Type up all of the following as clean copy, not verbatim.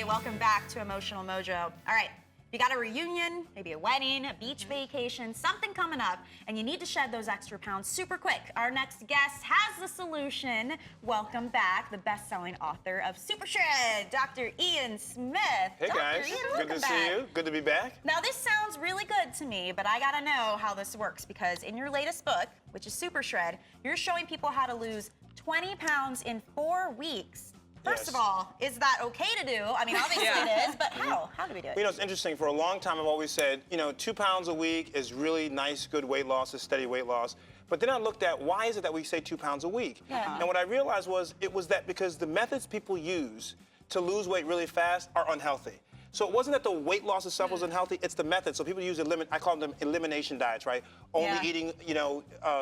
everybody. Welcome back to Emotional Mojo. All right, you got a reunion, maybe a wedding, a beach vacation, something coming up, and you need to shed those extra pounds super quick. Our next guest has the solution. Welcome back, the best-selling author of Super Shred, Dr. Ian Smith. Hey guys, Ian, good to see you. Good to be back. Now this sounds really good to me, but I gotta know how this works because in your latest book, which is Super Shred, you're showing people how to lose 20 pounds in 4 weeks. First of all, is that okay to do? I mean, obviously it is, but how? How do we do it? You know, it's interesting. For a long time, I've always said, 2 pounds a week is really nice, good weight loss, is steady weight loss. But then I looked at why is it that we say 2 pounds a week? And what I realized was it was that because the methods people use to lose weight really fast are unhealthy. So it wasn't that the weight loss itself was unhealthy, it's the method. So people use, I call them elimination diets, right? Only eating,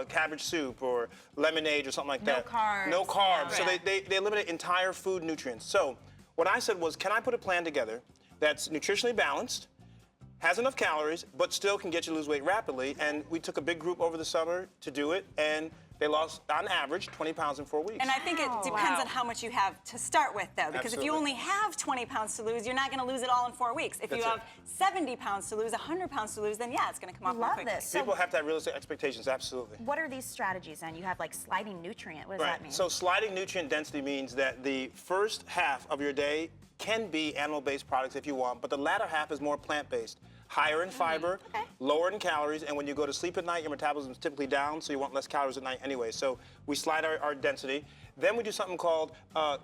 cabbage soup or lemonade or something like that. No carbs. No carbs. Yeah. So they eliminate entire food nutrients. So what I said was, can I put a plan together that's nutritionally balanced, has enough calories, but still can get you to lose weight rapidly? And we took a big group over the summer to do it, and they lost, on average, 20 pounds in 4 weeks. And I think it depends on how much you have to start with, though. Because if you only have 20 pounds to lose, you're not going to lose it all in 4 weeks. If you have 70 pounds to lose, 100 pounds to lose, then yeah, it's going to come off more quickly. This. People have to have realistic expectations, absolutely. What are these strategies then? You have like sliding nutrient. What does that mean? So sliding nutrient density means that the first half of your day can be animal-based products if you want, but the latter half is more plant-based. Higher in fiber, lower in calories, and when you go to sleep at night, your metabolism is typically down, so you want less calories at night anyway. So we slide our density. Then we do something called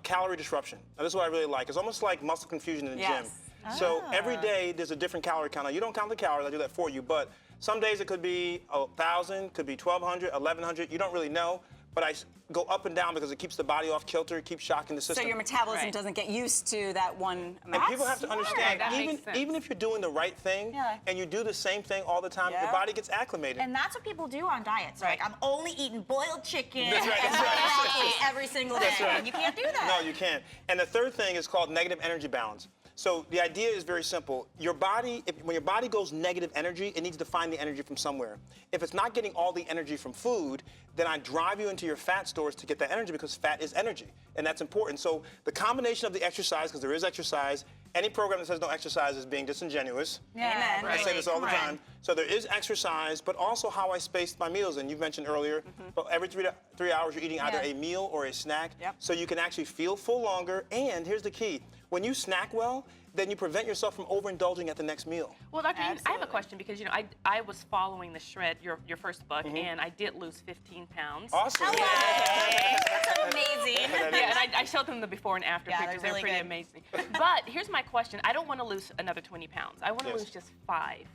calorie disruption. Now this is what I really like. It's almost like muscle confusion in the gym. So every day there's a different calorie count. Now you don't count the calories, I do that for you, but some days it could be 1,000, could be 1,200, 1,100, you don't really know. But I go up and down because it keeps the body off kilter, it keeps shocking the system. So your metabolism doesn't get used to that one amount. And people have to understand, Yeah, even if you're doing the right thing and you do the same thing all the time, your body gets acclimated. And that's what people do on diets. Like, I'm only eating boiled chicken That's right, and that's right. broccoli every single day. right. And you can't do that. No, you can't. And the third thing is called negative energy balance. So the idea is very simple. Your body, when your body goes negative energy, it needs to find the energy from somewhere. If it's not getting all the energy from food, then I drive you into your fat stores to get that energy because fat is energy, and that's important. So the combination of the exercise, because there is exercise, any program that says no exercise is being disingenuous. Amen. I say this all the time. So there is exercise, but also how I spaced my meals. And you mentioned earlier, but every 3 hours you're eating either a meal or a snack, so you can actually feel full longer. And here's the key. When you snack well, then you prevent yourself from overindulging at the next meal. Well, Dr. Ian, I have a question because, I was following the Shred, your first book, and I did lose 15 pounds. Awesome. That's amazing. Yeah, and I showed them the before and after pictures. they're really pretty good. amazing. But here's my question. I don't want to lose another 20 pounds. I want to lose just 5.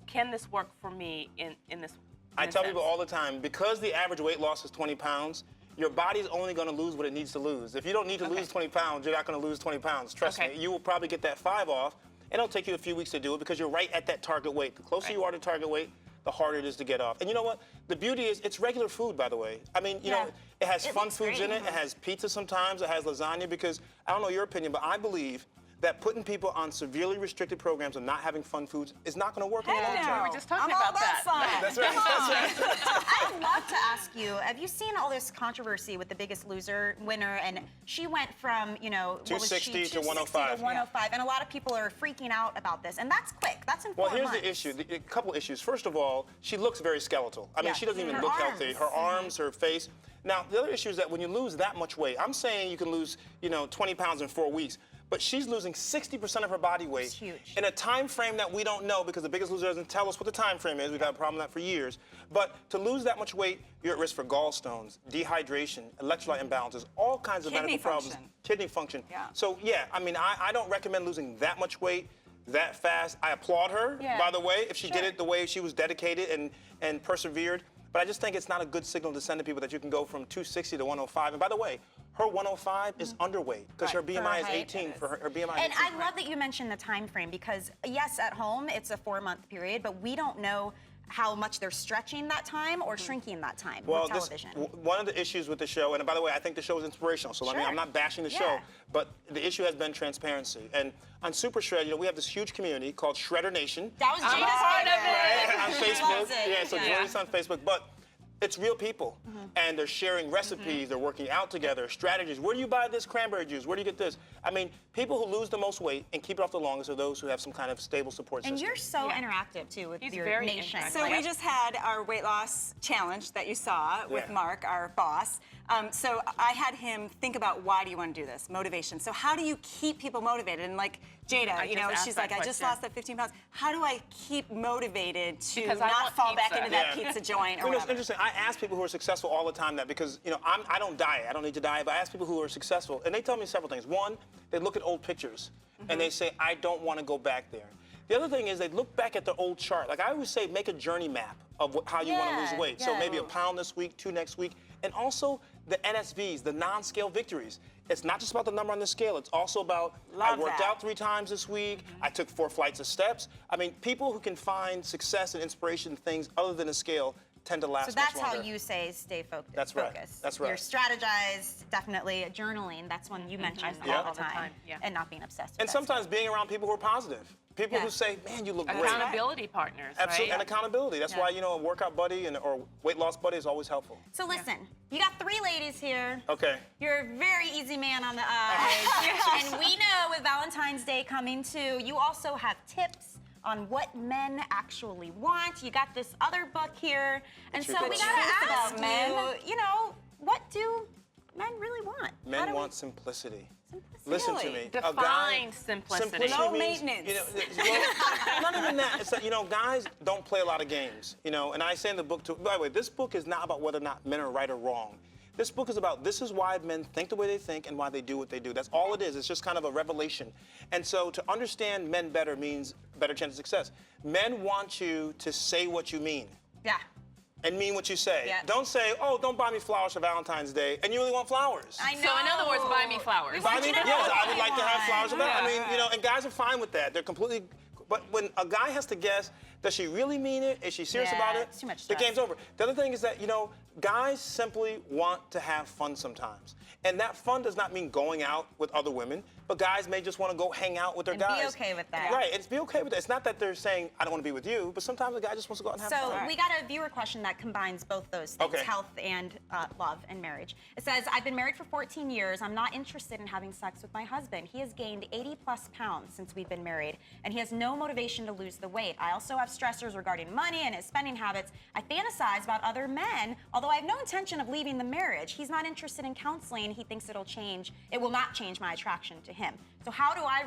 Can this work for me in this I tell people all the time, because the average weight loss is 20 pounds, your body's only going to lose what it needs to lose. If you don't need to lose 20 pounds, you're not going to lose 20 pounds. Trust me, you will probably get that 5 off, and it'll take you a few weeks to do it because you're right at that target weight. The closer you are to target weight, the harder it is to get off. And you know what? The beauty is it's regular food, by the way. I mean, you know, it has fun foods in it. It has pizza sometimes. It has lasagna because, I don't know your opinion, but I believe that putting people on severely restricted programs and not having fun foods is not going to work in the long term. We were just talking about that. That's right. That's right. I'd love to ask you, have you seen all this controversy with the Biggest Loser winner? And she went from, what was she? 260 to 105. 105. And a lot of people are freaking out about this. And that's quick. That's in 4 Well, here's months. the issue, a couple issues. First of all, she looks very skeletal. I mean, she doesn't even Her look arms. healthy. Her arms, her face. Now, the other issue is that when you lose that much weight, I'm saying you can lose, 20 pounds in 4 weeks. But she's losing 60% of her body weight. It's huge. In a time frame that we don't know because the Biggest Loser doesn't tell us what the time frame is. We've had a problem with that for years. But to lose that much weight, you're at risk for gallstones, dehydration, electrolyte imbalances, all kinds of medical problems. Kidney function. So, I mean, I don't recommend losing that much weight that fast. I applaud her, by the way, if she did it the way she was dedicated and persevered. But I just think it's not a good signal to send to people that you can go from 260 to 105. And by the way, her 105 is underweight because her BMI is 18. For her BMI And is 18. I love that you mentioned the time frame because, yes, at home it's a 4-month period, but we don't know how much they're stretching that time or shrinking that time with television. One of the issues with the show, and by the way, I think the show is inspirational, so I mean, I'm not bashing the show, but the issue has been transparency. And on Super Shred, we have this huge community called Shredder Nation. That was Jada's part of it. On Facebook. So join us on Facebook. But It's real people, and they're sharing recipes, they're working out together, strategies. Where do you buy this cranberry juice? Where do you get this? I mean, people who lose the most weight and keep it off the longest are those who have some kind of stable support system. And you're so interactive, too, with He's your very nation. interactive. So we just had our weight loss challenge that you saw with Mark, our boss. So I had him think about, why do you want to do this? Motivation. So how do you keep people motivated? And like Jada, you know, she's like, I just lost that 15 pounds. How do I keep motivated to Because I not want fall back pizza. into that pizza joint or You know, it's whatever? interesting. I ask people who are successful all the time that, because, you know, I don't diet. I don't need to diet, but I ask people who are successful, and they tell me several things. One, they look at old pictures, and they say, I don't want to go back there. The other thing is they look back at their old chart. Like I always say, make a journey map of how you want to lose weight. So maybe a pound this week, 2 next week, and also the NSVs, the non-scale victories. It's not just about the number on the scale. It's also about, I worked out 3 times this week. I took 4 flights of steps. I mean, people who can find success and inspiration in things other than a scale tend to last So that's much longer. how you say stay focused. That's right. That's right. You're strategized, definitely. Journaling, that's one you mention Yeah. all the time. Yeah. And not being obsessed with And that sometimes being around people who are positive. People Yeah. who say, man, you look great. Accountability partners, Absolutely, right? and accountability. That's why, you know, a workout buddy or weight loss buddy is always helpful. So listen, you got 3 ladies here. Okay. You're a very easy man on the eyes. And we know with Valentine's Day coming too, you also have tips on what men actually want. You got this other book here. And so we gotta ask about men. you know, what do men really want? How Men do want simplicity. Simplicity. Listen to Really? me. Define simplicity. Low means, maintenance. You know, well, not even that. It's that, you know, guys don't play a lot of games. You know, and I say in the book too. By the way, this book is not about whether or not men are right or wrong. This book is about, this is why men think the way they think and why they do what they do. That's all it is. It's just kind of a revelation. And so to understand men better means better chance of success. Men want you to say what you mean. Yeah. And mean what you say. Yeah. Don't say, oh, don't buy me flowers for Valentine's Day, and you really want flowers. I know. So in other words, buy me flowers. We Buy want me, you to know yes, what I would you like to have want. flowers. I mean, you know, and guys are fine with that. They're completely, but when a guy has to guess, does she really mean it? Is she serious about it? it's too much The stress. game's over. The other thing is that, you know, guys simply want to have fun sometimes. And that fun does not mean going out with other women, but guys may just want to go hang out with their And be guys. okay with that. Right, it's be okay with that. It's not that they're saying, I don't want to be with you, but sometimes a guy just wants to go out and have So fun. we got a viewer question that combines both those things, Okay. health and love and marriage. It says, I've been married for 14 years. I'm not interested in having sex with my husband. He has gained 80 plus pounds since we've been married, and he has no motivation to lose the weight. I also have stressors regarding money and his spending habits. I fantasize about other men, although I have no intention of leaving the marriage. He's not interested in counseling. He thinks it will not change my attraction to him. So how do I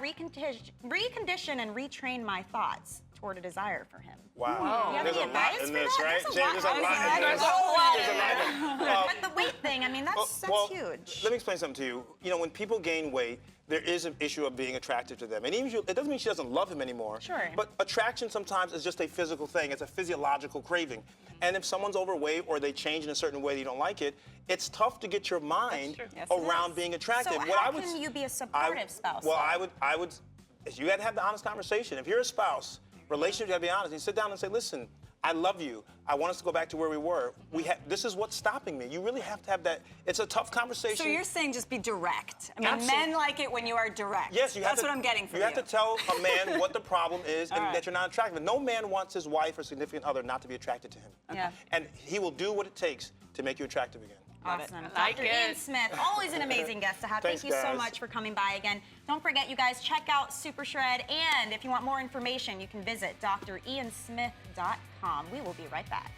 recondition and retrain my thoughts toward a desire for him? Wow. You have There's a any lot advice in for this, that? right? There's a James, lot. there's a lot in There's this. a lot. There's a lot. But the weight thing, I mean, that's Well, huge. Let me explain something to you. You know, when people gain weight, there is an issue of being attracted to them. And even it doesn't mean she doesn't love him anymore. Sure. But attraction sometimes is just a physical thing. It's a physiological craving. And if someone's overweight or they change in a certain way that you don't like it, it's tough to get your mind Yes, it around is. being attractive. So how can you be a supportive spouse? Well, though? I would, you got to have the honest conversation. If you're a spouse, relationship, you got to be honest. You sit down and say, listen, I love you. I want us to go back to where we were. This is what's stopping me. You really have to have that. It's a tough conversation. So you're saying just be direct. I mean, Absolutely. men like it when you are direct. Yes, you have That's to, what I'm getting from you. You have to tell a man what the problem is and right. that you're not attractive. No man wants his wife or significant other not to be attracted to him. Yeah. And he will do what it takes to make you attractive again. Awesome. I like Dr. it. Ian Smith, always an amazing guest to have. Thanks, Thank you so guys. much for coming by again. Don't forget, you guys, check out Super Shred. And if you want more information, you can visit driansmith.com. We will be right back.